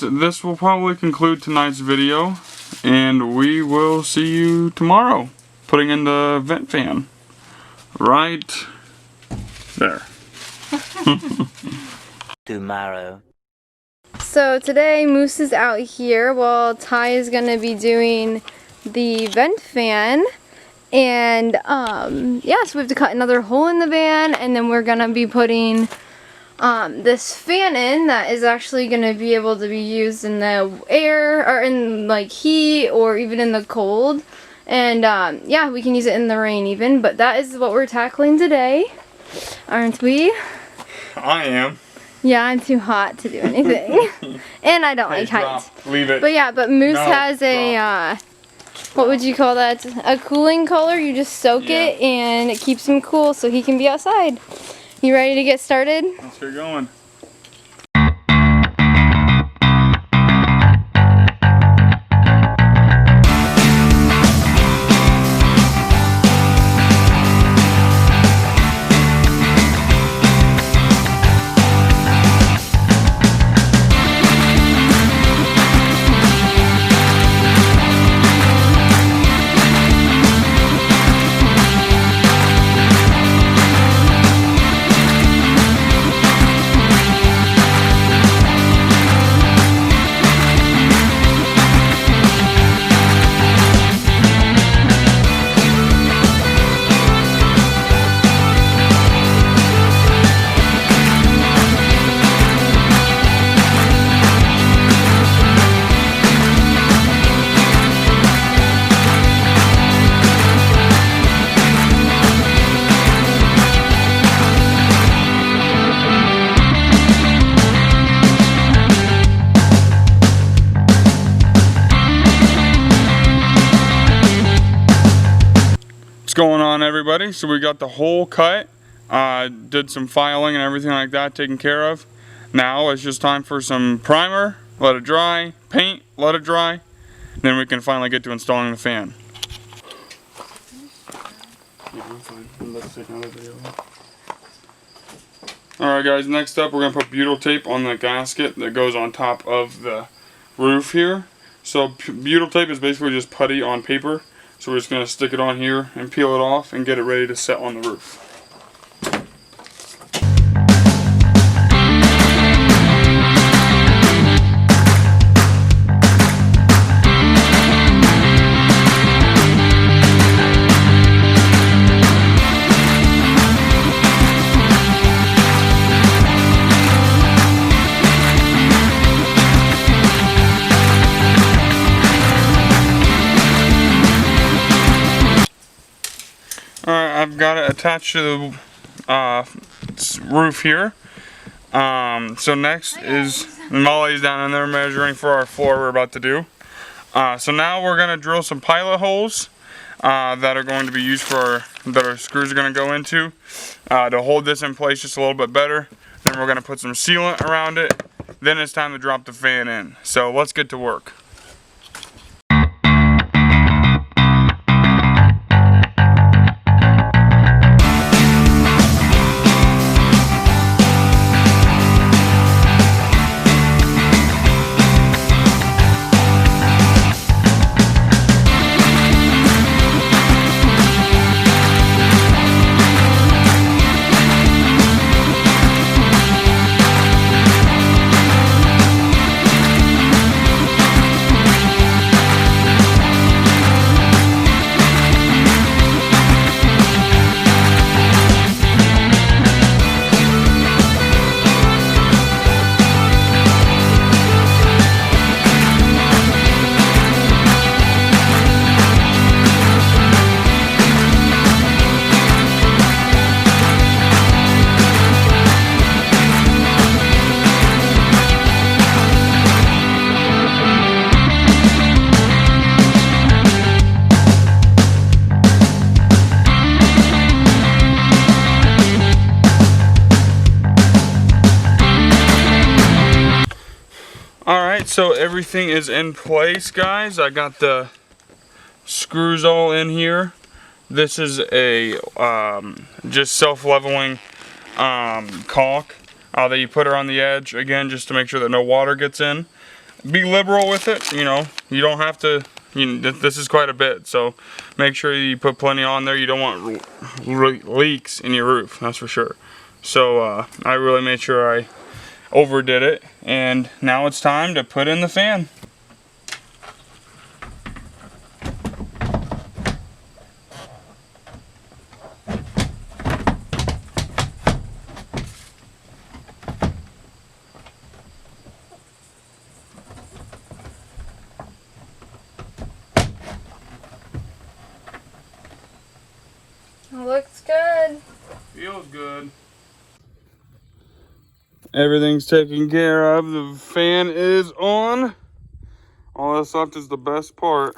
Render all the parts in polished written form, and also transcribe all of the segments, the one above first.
This will probably conclude tonight's video, and we will see you tomorrow. Putting in the vent fan right there. Tomorrow. So today Moose is out here while Ty is going to be doing the vent fan. And yeah, so we have to cut another hole in the van, and then we're going to be putting this fan in that is actually going to be able to be used in the air or in like heat or even in the cold. And yeah, we can use it in the rain even, but that is what we're tackling today, aren't we? I am. Yeah, I'm too hot to do anything. And I don't like heights. Leave it. But yeah, but Moose has a, what would you call that? A cooling collar. You just soak it and it keeps him cool so he can be outside. You ready to get started? Let's get going. What's going on, everybody? So we got the hole cut, did some filing and everything like that taken care of. Now it's just time for some primer, let it dry, paint, let it dry, then we can finally get to installing the fan. Alright guys, next up we're going to put butyl tape on the gasket that goes on top of the roof here. So butyl tape is basically just putty on paper. So we're just going to stick it on here and peel it off and get it ready to set on the roof. I've got it attached to the roof here. So next is Molly's down in there measuring for our floor we're about to do. So now we're going to drill some pilot holes that are going to be used for that our screws are going to go into to hold this in place just a little bit better. Then we're going to put some sealant around it. Then it's time to drop the fan in. So let's get to work. Alright, so everything is in place, guys. I got the screws all in here. This is a just self-leveling caulk that you put around the edge, again, just to make sure that no water gets in. be liberal with it. You know, you don't have to. This is quite a bit, so make sure you put plenty on there. You don't want leaks in your roof, that's for sure. So I really made sure I overdid it, and now it's time to put in the fan. Looks good. Feels good. Everything's taken care of. The fan is on. All that's left is the best part.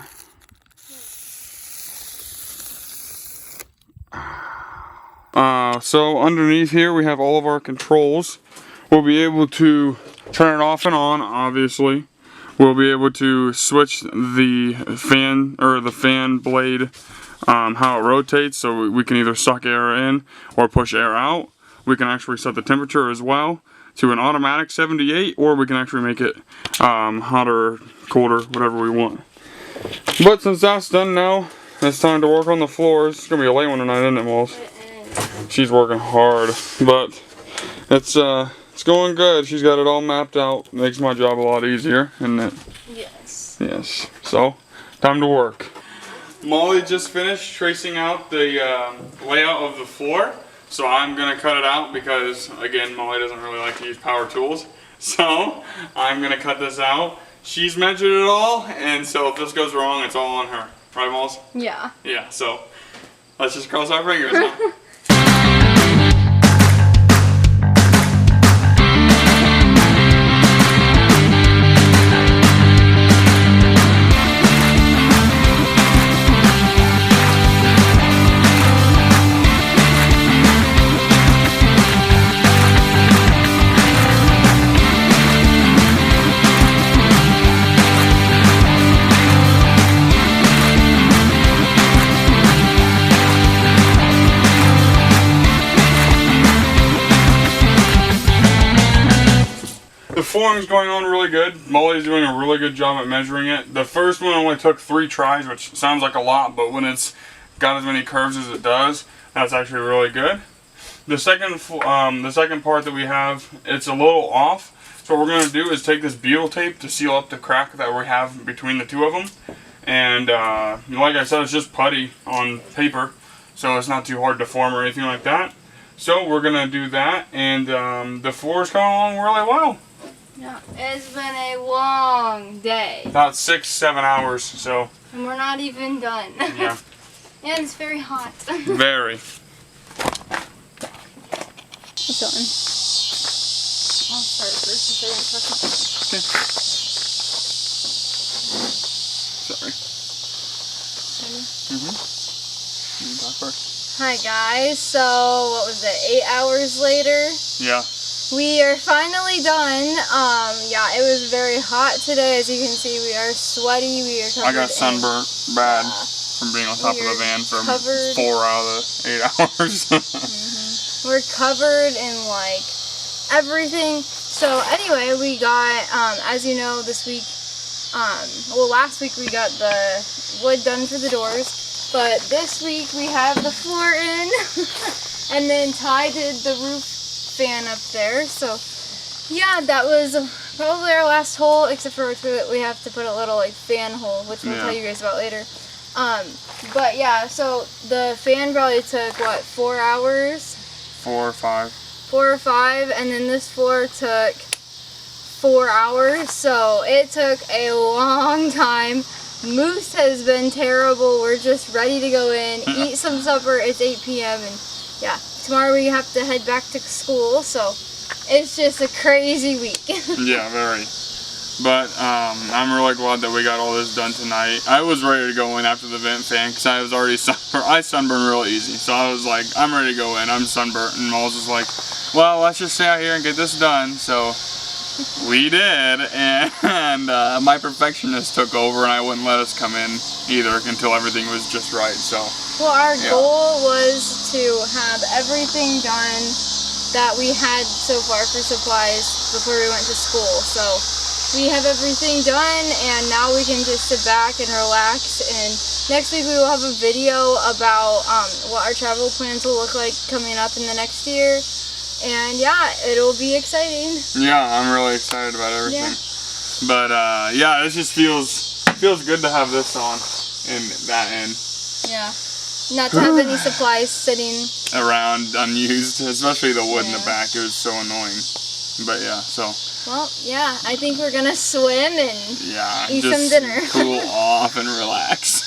So underneath here we have all of our controls. We'll be able to turn it off and on, obviously. We'll be able to switch the fan or the fan blade, how it rotates, so we can either suck air in or push air out. We can actually set the temperature as well to an automatic 78, or we can actually make it hotter, colder, whatever we want. But since that's done now, it's time to work on the floors. It's gonna be a late one tonight, isn't it, Moles? She's working hard, but it's going good. She's got it all mapped out. Makes my job a lot easier, isn't it? Yes. Yes. So, time to work. Molly just finished tracing out the layout of the floor. So I'm gonna cut it out because, again, Molly doesn't really like to use power tools. So I'm gonna cut this out. She's measured it all, and so if this goes wrong, it's all on her. Right, Moles? Yeah. Yeah, so let's just cross our fingers, huh? The flooring's going on really good. Molly's doing a really good job at measuring it. The first one only took 3 tries, which sounds like a lot, but when it's got as many curves as it does, that's actually really good. The second part that we have, it's a little off. So what we're going to do is take this butyl tape to seal up the crack that we have between the two of them. And like I said, it's just putty on paper, so it's not too hard to form or anything like that. So we're going to do that, and the floor's coming along really well. Yeah, it's been a long day. About 6-7 hours, so. And we're not even done. Yeah. And it's very hot. Very. What's on? I'll start first and second. Okay. Sorry. You talk first. Hi guys, so what was it, 8 hours later? Yeah. We are finally done. Yeah, it was very hot today. As you can see, we are sweaty. We are covered I got sunburnt bad from being on top of the van for 4 out of the 8 hours. We're covered in like everything. So anyway, we got, as you know, this week, well last week we got the wood done for the doors, but this week we have the floor in, and then Ty did the roof fan up there. So yeah, that was probably our last hole, except for our toilet. We have to put a little like fan hole, which we'll tell you guys about later. But yeah, so the fan probably took what, 4 hours? 4 or 5. 4 or 5, and then this floor took 4 hours, so it took a long time. Moose has been terrible. We're just ready to go in, eat some supper. It's 8 p.m. and yeah, tomorrow we have to head back to school, so it's just a crazy week. Yeah, very. But I'm really glad that we got all this done tonight. I was ready to go in after the vent fan because I was already I sunburn real easy. So I was like, I'm ready to go in. I'm sunburnt. And Moles was like, well, let's just stay out here and get this done. So we did. And my perfectionist took over and I wouldn't let us come in either until everything was just right. So. Well, our goal was to have everything done that we had so far for supplies before we went to school. So we have everything done, and now we can just sit back and relax. And next week we will have a video about what our travel plans will look like coming up in the next year. And yeah, it'll be exciting. Yeah, I'm really excited about everything. Yeah. But yeah, it just feels good to have this on and that in. Yeah. Not to have any supplies sitting around unused, especially the wood in the back. It was so annoying. But yeah, so. Well, yeah, I think we're gonna swim and eat just some dinner. Cool off and relax.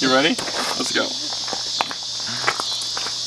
You ready? Let's go.